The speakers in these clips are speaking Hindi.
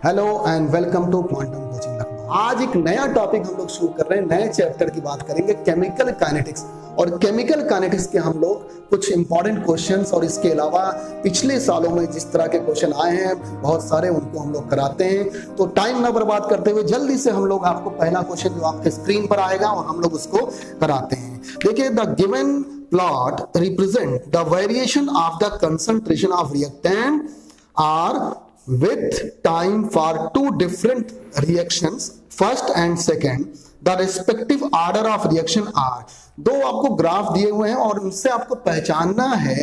Hello and welcome to Quantum Coaching Lucknow. आज एक नया टॉपिक हम लोग शुरू कर रहे हैं, नए चैप्टर की बात करेंगे केमिकल काइनेटिक्स। और केमिकल काइनेटिक्स के हम लोग कुछ इंपॉर्टेंट क्वेश्चंस और इसके अलावा पिछले सालों में जिस तरह के क्वेश्चन आए हैं बहुत सारे, उनको हम लोग कराते हैं। तो टाइम ना बर्बाद करते हुए जल्दी से हम लोग आपको पहला क्वेश्चन जो आपके स्क्रीन पर आएगा और हम लोग उसको कराते हैं। देखिए, the given plot represent the variation of the concentration of reactant are with time for two different reactions, first and second, the respective order of reaction are। दो आपको ग्राफ दिए हुए हैं और उनसे आपको पहचानना है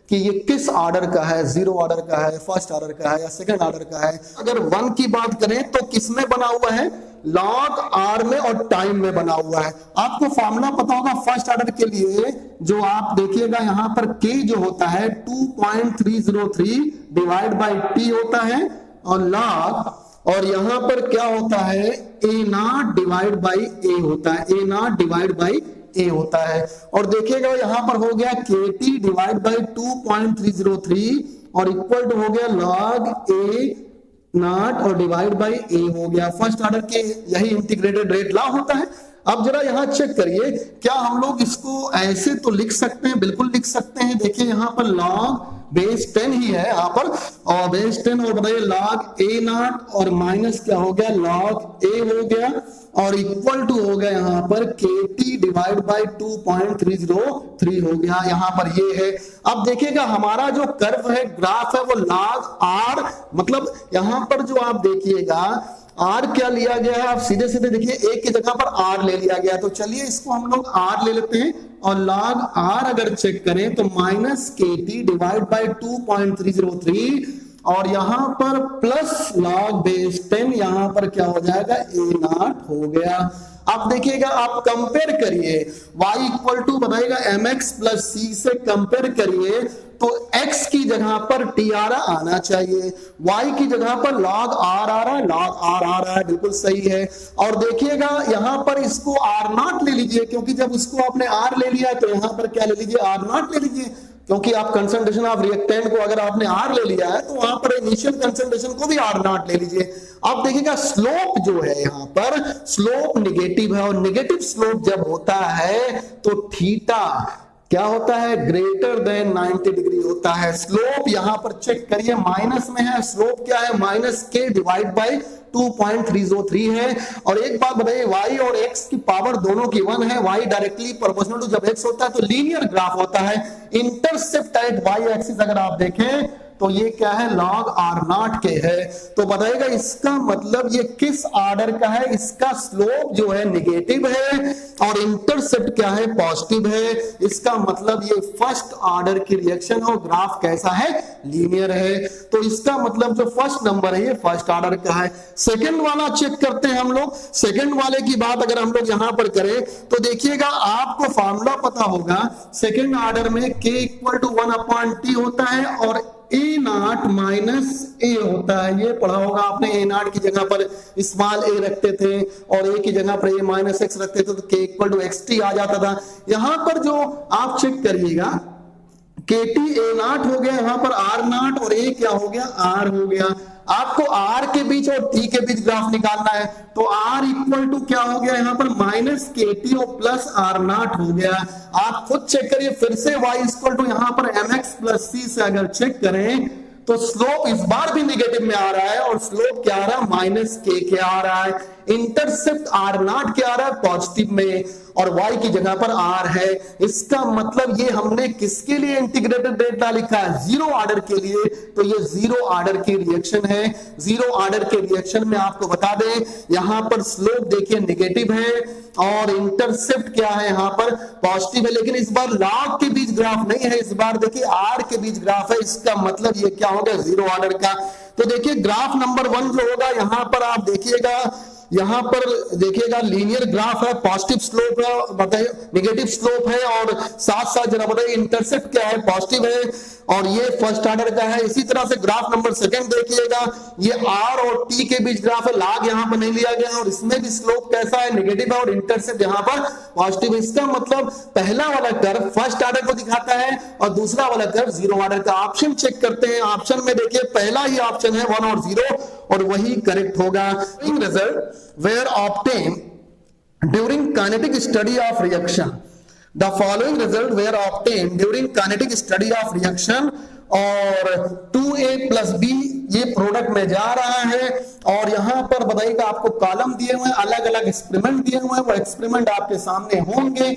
कि ये किस ऑर्डर का है, जीरो ऑर्डर का है, फर्स्ट ऑर्डर का है या सेकंड ऑर्डर का है। अगर वन की बात करें तो किसमें बना हुआ है, लॉग आर में और टाइम में बना हुआ है। आपको फॉर्मूला पता होगा फर्स्ट ऑर्डर के लिए, जो आप देखिएगा यहां पर के जो होता है 2.303 डिवाइड बाई टी होता है और लॉग, और यहां पर क्या होता है ए नॉट डिवाइड बाई ए होता है, ए नॉट डिवाइड बाई ए होता है। और देखिएगा यहां पर हो गया के टी डिवाइड बाई 2.303 और इक्वल टू हो गया लॉग ए नॉट और डिवाइड बाई ए हो गया। फर्स्ट ऑर्डर के यही इंटीग्रेटेड रेट लॉ होता है। अब जरा यहां चेक करिए, क्या हम लोग इसको ऐसे तो लिख सकते हैं, बिल्कुल लिख सकते हैं। देखिए यहां पर लॉग बेस 10 ही है यहाँ पर, और बेस 10 और बताइए लॉग ए नॉट और माइनस क्या हो गया लॉग ए हो गया और इक्वल टू हो गया यहाँ पर के टी डिवाइड बाई 2.303 हो गया। यहाँ पर ये है। अब देखिएगा हमारा जो कर्व है, ग्राफ है, वो लॉग आर, मतलब यहाँ पर जो आप देखिएगा आर क्या लिया गया है, आप सीधे सीधे देखिए एक की जगह पर आर ले लिया गया। तो चलिए इसको हम लोग आर ले लेते हैं और लॉग आर अगर चेक करें तो माइनस के टी डिवाइड बाई 2.303 और यहां पर प्लस लॉग बेस 10, यहां पर क्या हो जाएगा ए नॉट हो गया। अब देखिएगा आप कंपेयर करिए, y इक्वल टू बताइएगा mx प्लस सी से कंपेयर करिए तो x की जगह पर टी आर आना चाहिए, y की जगह पर log r आ रहा है, log r आ रहा है, बिल्कुल सही है। और देखिएगा यहां पर इसको r नॉट ले लीजिए, क्योंकि जब उसको आपने r ले लिया तो यहां पर क्या ले लीजिए r नॉट ले लीजिए, क्योंकि आप कंसंट्रेशन ऑफ रिएक्टेंट को अगर आपने आर ले लिया है तो वहां पर इनिशियल कंसंट्रेशन को भी आर नॉट ले लीजिए। अब देखिएगा स्लोप जो है यहाँ पर स्लोप निगेटिव है, और निगेटिव स्लोप जब होता है तो थीटा क्या होता है ग्रेटर देन 90 डिग्री होता है। स्लोप यहां पर चेक करिए माइनस में है, स्लोप क्या है माइनस के डिवाइड बाई 2.303 है। और एक बात बताइए, y और x की पावर दोनों की 1 है, y डायरेक्टली प्रोपोर्शनल टू जब x होता है तो लीनियर ग्राफ होता है। इंटरसेप्ट एट y एक्सिस अगर आप देखें तो ये क्या है लॉग आर नॉट के है। तो बताइएगा इसका मतलब ये किस ऑर्डर का है, इसका स्लोप जो है निगेटिव है और इंटरसेप्ट क्या है पॉजिटिव है। इसका मतलब ये फर्स्ट ऑर्डर की रिएक्शन और ग्राफ कैसा है लीनियर है। तो इसका मतलब जो फर्स्ट नंबर है ये फर्स्ट ऑर्डर का है। सेकंड वाला चेक करते हैं हम लोग। सेकंड वाले की बात अगर हम लोग यहां पर करें तो देखिएगा आपको फॉर्मूला पता होगा, सेकंड ऑर्डर में k इक्वल टू 1/t होता है और ए नॉट माइनस ए होता है। ये पढ़ा होगा आपने, ए नॉट की जगह पर स्मॉल ए रखते थे और ए की जगह पर ए माइनस एक्स रखते थे तो के इक्वल टू एक्स टी आ जाता था। यहां पर जो आप चेक करिएगा के टी ए नॉट हो गया, यहां पर आर नॉट और ए क्या हो गया आर हो गया। आपको आर के बीच और टी के बीच ग्राफ निकालना है तो आर इक्वल टू क्या हो गया यहां पर माइनस के टी और प्लस आर नॉट हो गया। आप खुद चेक करिए फिर से, y इक्वल टू यहां पर mx प्लस सी से अगर चेक करें तो स्लोप इस बार भी निगेटिव में आ रहा है और स्लोप क्या आ रहा है माइनस के आ रहा है। इंटरसेप्ट आर नॉट क्या आ रहा है पॉजिटिव में और y की जगह पर r है। इसका मतलब ये हमने किसके लिए इंटीग्रेटेड डेटा लिखा है, जीरो ऑर्डर के लिए। तो ये जीरो ऑर्डर की रिएक्शन है। जीरो ऑर्डर के रिएक्शन में आपको बता दें यहां पर स्लोप देखिए निगेटिव है और इंटरसेप्ट क्या है यहाँ पर पॉजिटिव है, लेकिन इस बार लॉग के बीच ग्राफ नहीं है, इस बार देखिए आर के बीच ग्राफ है। इसका मतलब ये क्या होगा जीरो ऑर्डर का। तो देखिए ग्राफ नंबर 1 जो होगा यहां पर आप देखिएगा, यहां पर देखिएगा लीनियर ग्राफ है, पॉजिटिव स्लोप है, बताइए निगेटिव स्लोप है और साथ साथ जरा बताइए इंटरसेप्ट क्या है पॉजिटिव है और ये फर्स्ट ऑर्डर का है। इसी तरह से ग्राफ नंबर 2 देखिएगा, ये आर और टी के बीच ग्राफ है, लॉग यहां पर नहीं लिया गया और इसमें भी स्लोप कैसा है निगेटिव है और इंटरसेप्ट यहां पर पॉजिटिव है। इसका मतलब पहला वाला कर्व फर्स्ट ऑर्डर को दिखाता है और दूसरा वाला कर्व जीरो ऑर्डर का। ऑप्शन चेक करते हैं, ऑप्शन में देखिए पहला ही ऑप्शन है 1 और 0 और वही करेक्ट होगा। Result were obtain during kinetic study of reaction, the following result were obtained during kinetic study of reaction, और 2a plus b ये प्रोडक्ट में जा रहा है, और यहां पर बताइएगा आपको कॉलम दिए हुए हैं, अलग अलग एक्सपेरिमेंट दिए हुए हैं, वो एक्सपेरिमेंट आपके सामने होंगे।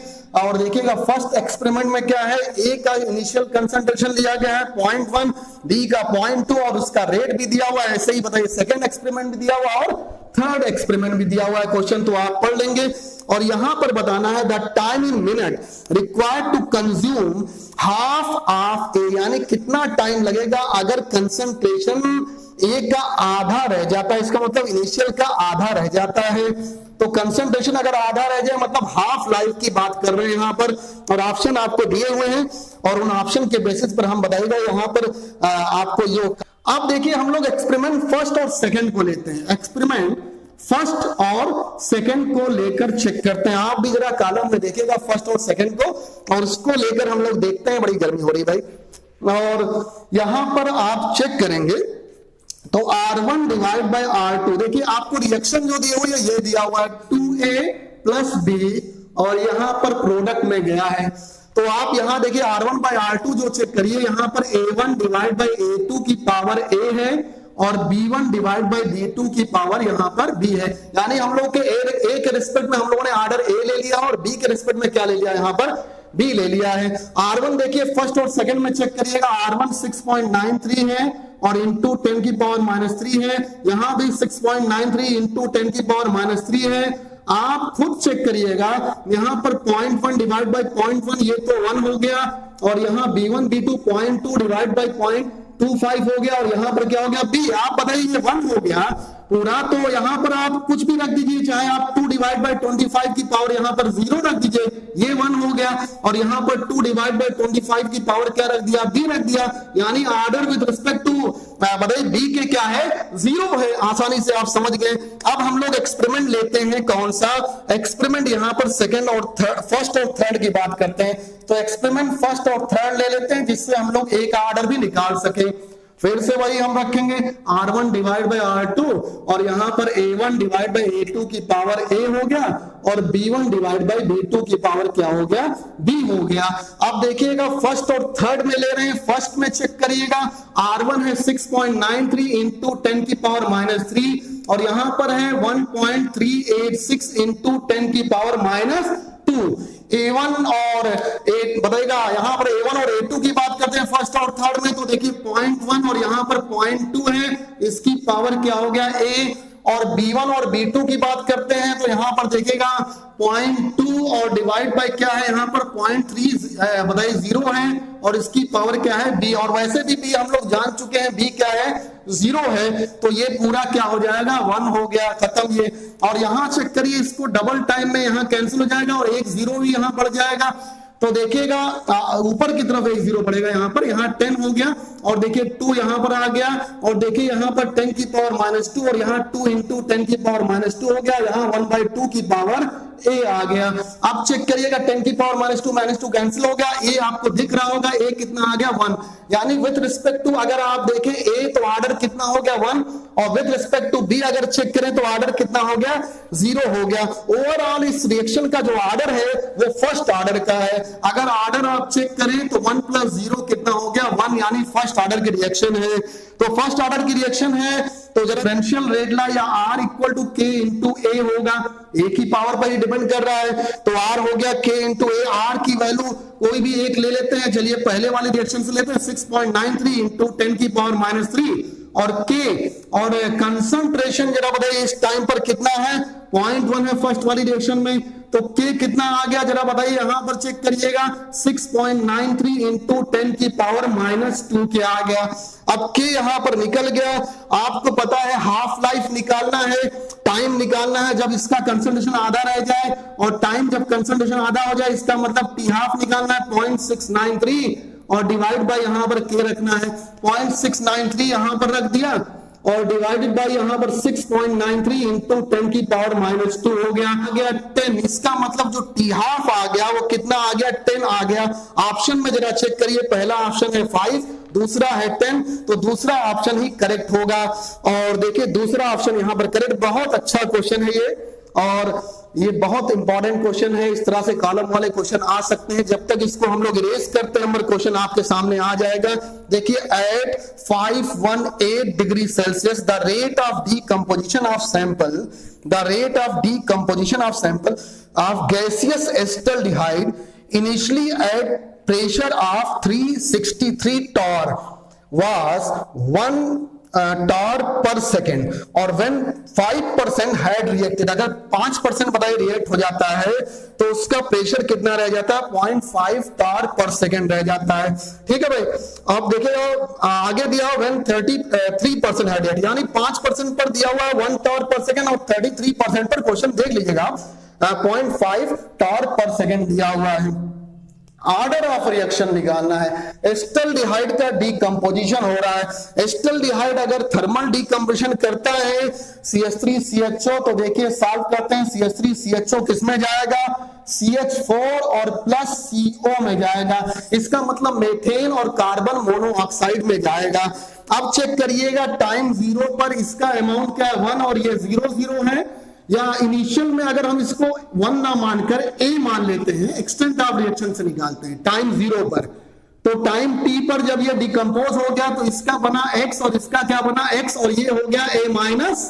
और देखिएगा फर्स्ट एक्सपेरिमेंट में क्या है, ए का इनिशियल कंसंट्रेशन लिया गया है 0.1, बी का 0.2 और उसका रेट भी दिया हुआ है। ऐसे ही बताइए सेकंड एक्सपेरिमेंट भी दिया हुआ और थर्ड एक्सपेरिमेंट भी दिया हुआ है। क्वेश्चन तो आप पढ़ लेंगे, और यहां पर बताना है the time in minute required to consume half of a, यानी कितना टाइम लगेगा अगर कंसंट्रेशन ए का आधा रह जाता है, इसका मतलब इनिशियल का आधा रह जाता है। तो कंसंट्रेशन अगर आधा रह जाए मतलब हाफ लाइफ की बात कर रहे हैं यहां पर, और ऑप्शन आपको दिए हुए हैं और उन ऑप्शन के बेसिस पर हम बताएगा यहां पर आपको ये। अब देखिए हम लोग एक्सपेरिमेंट फर्स्ट और सेकंड को लेते हैं, एक्सपेरिमेंट फर्स्ट और सेकंड को लेकर चेक करते हैं। आप भी जरा कॉलम में देखिएगा फर्स्ट और सेकंड को, और उसको लेकर हम लोग देखते हैं। बड़ी गर्मी हो रही भाई, और यहां पर आप चेक करेंगे तो R1 डिवाइड बाय R2, देखिए आपको रिएक्शन जो दिए हुए ये दिया हुआ है 2a प्लस b, और यहां पर प्रोडक्ट में गया है। तो आप यहां देखिए R1 बाय R2 जो चेक करिए, यहां पर A1 डिवाइड बाय A2 की पावर A है, और B1 डिवाइड बाय B2 की पावर यहां पर B है। यानी हम लोग के A के रिस्पेक्ट में हम लोगों ने ऑर्डर A ले लिया, और B के रिस्पेक्ट में क्या ले लिया, यहां पर B ले लिया है। R1 देखिए फर्स्ट और सेकंड में चेक करिएगा, R1 6.93 है और इंटू 10 की पावर -3 है, यहां भी 6.93 इंटू 10 की पावर -3 है। आप खुद चेक करिएगा, यहां पर 0.1 डिवाइड बाय 0.1 ये तो 1 हो गया, और यहां B1 B2 0.2 डिवाइड बाय 0.25 हो गया, और यहां पर क्या हो गया B। आप बताइए ये 1 हो गया पूरा, तो यहां पर आप कुछ भी रख दीजिए, चाहे आप 2 डिवाइड बाय 25 की पावर यहां पर 0 रख दीजिए, ये 1 हो गया, और यहां पर 2 डिवाइड बाय 25 की पावर क्या रख दिया, B रख दिया। यानी ऑर्डर विद रिस्पेक्ट टू बताइए B के क्या है, 0 है। आसानी से आप समझ गए। अब हम लोग एक्सपेरिमेंट लेते हैं, कौन सा एक्सपेरिमेंट, यहां पर सेकंड और थर्ड, फर्स्ट और थर्ड की बात करते हैं। तो एक्सपेरिमेंट फर्स्ट और थर्ड ले लेते हैं, जिससे हम लोग एक ऑर्डर भी निकाल सके। फिर से वही हम रखेंगे R1 डिवाइड बाय R2, और यहां पर A1 डिवाइड बाय A2 की पावर A हो गया, और B1 डिवाइड बाय B2 की पावर क्या हो गया, B हो गया। अब देखिएगा फर्स्ट और थर्ड में ले रहे हैं, फर्स्ट में चेक करिएगा, R1 है 6.93 इंटू 10 की पावर -3, और यहां पर है 1.386 इंटू 10 की पावर -2। A1 और बताइएगा यहां पर A1 और A2 की बात करते हैं फर्स्ट और थर्ड में, तो देखिए 0.1 और यहां पर 0.2 है, इसकी पावर क्या हो गया A। और B1 और B2 की बात करते हैं, तो यहां पर देखिएगा 0.2 और डिवाइड बाय क्या है, यहां पर 0.3 बताइए 0 है, और इसकी पावर क्या है B। और वैसे भी B हम लोग जान चुके हैं B क्या है, 0 है, तो ये पूरा क्या हो जाएगा, 1 हो गया, खत्म ये। और यहां चेक करिए, इसको डबल टाइम में यहां कैंसिल हो जाएगा, और एक 0 भी यहां बढ़ जाएगा। तो देखिएगा ऊपर की तरफ एक 0 पड़ेगा, यहां पर, यहां 10 हो गया, और देखिए 2 यहां पर आ गया, और देखिए यहां पर 10 की पावर -2, और यहां 2 इंटू 10 की पावर -2 हो गया, यहां 1/2 की पावर A आ गया। अब चेक करिएगा 10 की पावर -2 कैंसिल हो गया, A आपको दिख रहा होगा, A कितना आ गया, 1। यानी विथ रिस्पेक्ट टू अगर आप देखें A तो ऑर्डर कितना हो गया, 1, और विथ रिस्पेक्ट टू B अगर चेक करें तो ऑर्डर कितना हो गया, 0 हो गया। ओवरऑल इस रिएक्शन का जो ऑर्डर है वो फर्स्ट ऑर्डर का है। अगर ऑर्डर आप चेक करें तो 1 + 0 कितना हो गया, 1, यानी फर्स्ट ऑर्डर की रिएक्शन है। तो फर्स्ट ऑर्डर की रिएक्शन है, तो डिफरेंशियल रेट ला या R = K × A होगा, A की पावर पर ही डिपेंड कर रहा है, तो R हो गया K × A। R की वैल्यू कोई भी एक ले लेते हैं, चलिए पहले वाले रिएक्शन से लेते हैं, 6.93 इंटू 10 की पावर -3, और K और कंसंट्रेशन जरा बताइए इस टाइम पर कितना है, 0.1 है फर्स्ट वाली रिएक्शन में, तो K कितना आ गया जरा बताइए, यहां पर चेक करिएगा, 6.93 इंटू 10 की पावर -2 के आ गया। अब K यहां पर निकल गया। आपको पता है हाफ लाइफ निकालना है, टाइम निकालना है जब इसका कंसंट्रेशन आधा रह जाए, और टाइम जब कंसंट्रेशन आधा हो जाए इसका मतलब T हाफ निकालना है, 0.693, और डिवाइड बाय यहां पर K रखना है, 0.693 यहां पर रख दिया, और डिवाइडेड बाय यहां पर 6.93 इंटू 10 की पावर -2 हो गया, आ गया 10। इसका मतलब जो T हाफ आ गया वो कितना आ गया, 10 आ गया। ऑप्शन में जरा चेक करिए, पहला ऑप्शन है 5 दूसरा है 10, तो दूसरा ऑप्शन ही करेक्ट होगा। और देखिए दूसरा ऑप्शन यहाँ पर करेक्ट। बहुत अच्छा क्वेश्चन है ये, और ये बहुत इंपॉर्टेंट क्वेश्चन है। इस तरह से कॉलम वाले क्वेश्चन आ सकते हैं। जब तक इसको हम लोग इरेज करते हैं, क्वेश्चन आपके सामने आ जाएगा। देखिए at 518 degree Celsius the rate of decomposition of sample, the rate of decomposition of sample of gaseous acetaldehyde initially at pressure of 363 torr was 1 torr per second, और when 5% had reacted, अगर 5% बताइए रिएक्ट हो जाता है तो उसका प्रेशर कितना रह जाता है? 0.5 torr per second रह जाता है। ठीक है भाई। अब देखिए आगे दिया हुआ when 33% had reacted, यानी 5% पर दिया हुआ है 1 torr per second, और 33% पर क्वेश्चन देख लीजिएगा 0.5 torr per second दिया हुआ है। ऑर्डर ऑफ रिएक्शन निकालना है। एसिटाल्डिहाइड का डीकंपोजिशन हो रहा है। एसिटाल्डिहाइड अगर थर्मल डीकंपोजिशन करता है CH3CHO, तो देखिए सॉल्व करते हैं। CH3CHO किसमें जाएगा? CH4 और प्लस CO में जाएगा। इसका मतलब मेथेन और कार्बन मोनोऑक्साइड में जाएगा। अब चेक करिएगा टाइम 0 पर इसका अमाउंट क्या है? 1, और ये 0 है। या इनिशियल में अगर हम इसको 1 ना मानकर A मान लेते हैं, एक्सटेंट ऑफ रिएक्शन से निकालते हैं टाइम 0 पर, तो टाइम T पर जब ये डिकम्पोज हो गया तो इसका बना X और इसका क्या बना? X, और ये हो गया A माइनस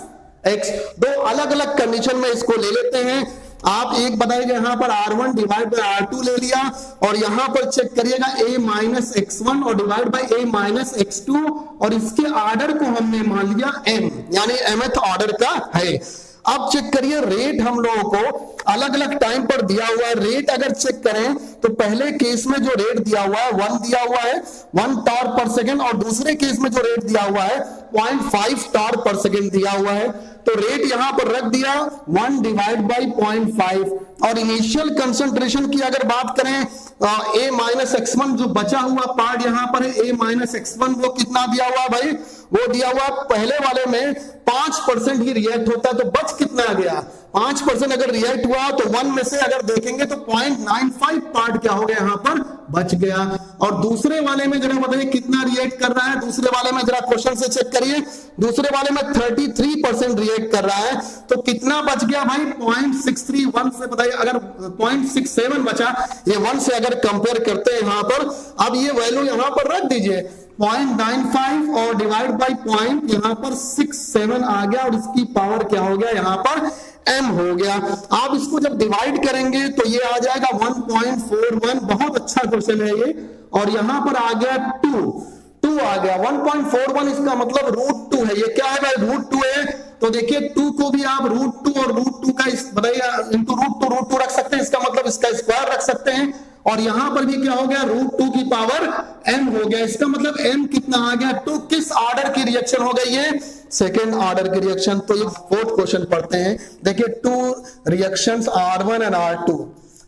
X। दो अलग अलग कंडीशन में इसको ले लेते हैं। आप एक बताइएगा यहाँ पर R1 डिवाइड बाय R2 ले लिया, और यहाँ पर चेक करिएगा A माइनस X1 और divide by A minus X2, और इसके ऑर्डर को हमने मान लिया M, यानी mth ऑर्डर का है। अब चेक करिए रेट हम लोगों को अलग अलग टाइम पर दिया हुआ है। रेट अगर चेक करें तो पहले केस में जो रेट दिया हुआ है 1 दिया हुआ है, 1 torr per second, और दूसरे केस में जो रेट दिया हुआ है 0.5 torr per second दिया हुआ है। तो रेट यहां पर रख दिया 1 डिवाइड बाई 0.5, और इनिशियल कंसंट्रेशन की अगर बात करें A माइनस X1 जो बचा हुआ पार्ट यहां पर है A माइनस X1, वो कितना दिया हुआ भाई? वो दिया हुआ पहले वाले में 5% ही रिएक्ट होता है, तो बच कितना आ गया? 5% अगर रिएक्ट हुआ तो 1 में से अगर देखेंगे तो 0.95 पार्ट क्या हो गया? यहाँ पर बच गया। और दूसरे वाले में जरा बताइए कितना रिएक्ट कर रहा है? दूसरे वाले में जरा क्वेश्चन से चेक करिए। दूसरे वाले में 33% रिएक्ट कर रहा है, तो कितना बच गया भाई? 0.631 से बताइए। अगर 0.67 बचा, ये 1 से अगर कंपेयर करते हैं यहाँ पर, अब ये वैल्यू यहाँ पर रख दीजिए 0.95 और डिवाइड बाई पॉइंट, यहाँ पर 67 आ गया, और इसकी पावर क्या हो गया? यहाँ पर m हो गया। आप इसको जब डिवाइड करेंगे तो ये आ जाएगा 1.41। बहुत अच्छा क्वेश्चन है ये। और यहां पर आ गया 2 आ गया 1.41, इसका मतलब √2 है। ये क्या है भाई? √2 है। तो देखिए 2 को भी आप √2 और √2 का बताइए इंटू √2 रख सकते हैं, इसका मतलब इसका स्क्वायर रख सकते हैं। और यहां पर भी क्या हो गया? √2 की पावर m हो गया। इसका मतलब m कितना आ गया? 2 किस ऑर्डर की रिएक्शन हो गई है? सेकेंड ऑर्डर की रिएक्शन। तो ये फोर्थ क्वेश्चन पढ़ते हैं। देखिए 2 reactions R1 and R2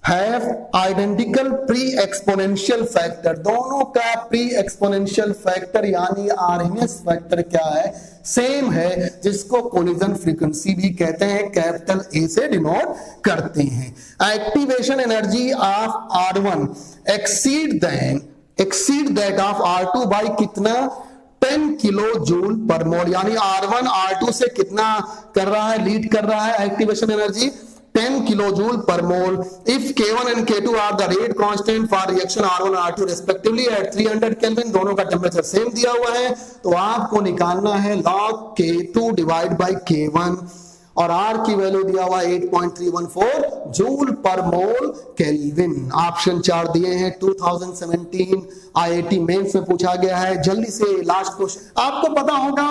have identical pre exponential factor. दोनों का प्री एक्सपोनेंशियल फैक्टर यानी आरएमएस फैक्टर क्या है? सेम है, जिसको कोलिजन फ्रीक्वेंसी भी कहते हैं, कैपिटल A से डिनोट करते हैं। Activation energy of R1 exceed that of R2 by कितना? 10 किलो जूल पर मोल, यानी R1 R2 से कितना कर रहा है? लीड कर रहा है एक्टिवेशन एनर्जी 10 किलोजूल पर मोल। If K1 and K2 are the rate constant for reaction R1 और R2 respectively at 300 Kelvin, दोनों का टेम्परेचर सेम दिया हुआ है, तो आपको निकालना है log K2 divide by K1, और R की वैल्यू दिया हुआ 8.314 जूल पर मोल केल्विन। ऑप्शन 4 दिए हैं। 2017 IIT मेंस में पूछा गया है। जल्दी से लास्ट क्वेश्चन आपको पता होगा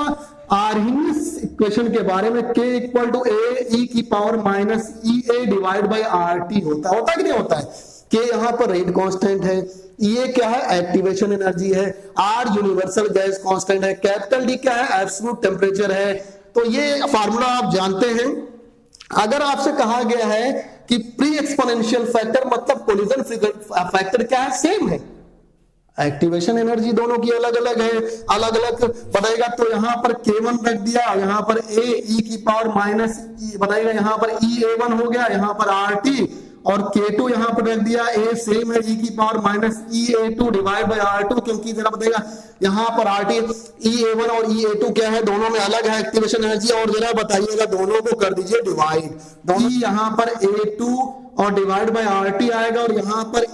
आर्हीनियस इक्वेशन के बारे में, K equal to A e की power minus EA divide by RT होता है कि नहीं होता है? K यहाँ पर रेट कांस्टेंट है, ये क्या है? एक्टिवेशन एनर्जी है, R यूनिवर्सल गैस कांस्टेंट है, कैपिटल D क्या है? एब्सोल्यूट टेम्परेचर है। तो ये फार्मूला आप जानते हैं। अगर आपसे कहा गया है कि प्री एक्सपोनेंशियल फैक्टर मतलब कोलिजन फैक्टर क्या है? सेम है। एक्टिवेशन एनर्जी दोनों की अलग अलग है, अलग अलग बताएगा। तो यहां पर K1 रख दिया, यहां पर A e की पावर माइनस बताएगा, यहां पर EA1 हो गया, यहां पर RT और K2 यहाँ पर रख दिया, A सेम है e की power minus EA2 divide by R2, क्योंकि जरा बताएगा यहाँ पर RT EA1 और EA2 क्या है, दोनों में अलग है एक्टिवेशन एनर्जी, और जरा बताइएगा दोनों को कर दीजिए डिवाइड, दोनों यहाँ पर A2 और डिवाइड बाय RT आएगा, और यहाँ पर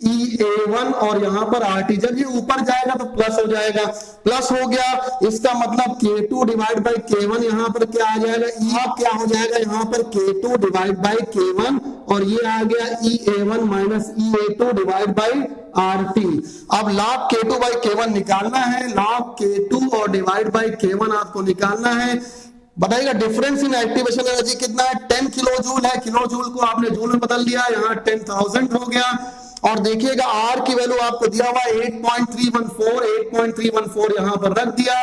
EA1 और यहाँ पर RT, जब ये ऊपर जाएगा तो प्लस हो जाएगा, प्लस हो गया, इसका मतलब K2 डिवाइड बाय K1 यहाँ पर क्या आ जाएगा, क्या हो जाएगा यहाँ पर K2 डिवाइड बाय K1, और ये आ गया EA1 minus EA2 divide by RT। अब log K2 बाय K1 निकालना है, log K2 और डिवाइड बाय K1 आपको निकालना है। बताइएगा डिफरेंस इन एक्टिवेशन एनर्जी कितना है, 10 किलो जूल है, किलो जूल को आपने जूल में बदल दिया, यहाँ 10,000 हो गया। और देखिएगा आर की वैल्यू आपको दिया हुआ 8.314 यहां पर रख दिया,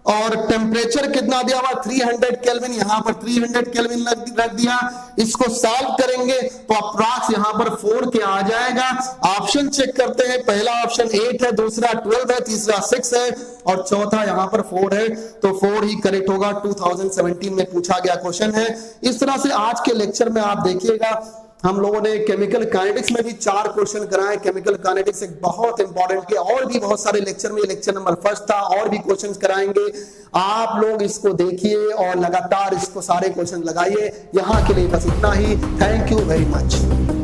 और टेम्परेचर कितना दिया हुआ 300 केल्विन, यहां पर 300 केल्विन रख दिया। इसको सॉल्व करेंगे तो अप्रॉक्स यहां पर 4 के आ जाएगा। ऑप्शन चेक करते हैं, पहला ऑप्शन 8 है, दूसरा 12 है, तीसरा 6 है, और चौथा यहां पर 4 है, तो 4 ही करेक्ट होगा। 2017 में पूछा गया क्वेश्चन है। इस तरह से आज के लेक्चर में आप देखिएगा हम लोगों ने केमिकल काइनेटिक्स में भी 4 क्वेश्चन कराए। केमिकल काइनेटिक्स एक बहुत इंपॉर्टेंट है, और भी बहुत सारे लेक्चर में, लेक्चर नंबर 1 था, और भी क्वेश्चन कराएंगे। आप लोग इसको देखिए और लगातार इसको सारे क्वेश्चन लगाइए। यहाँ के लिए बस इतना ही। Thank you very much.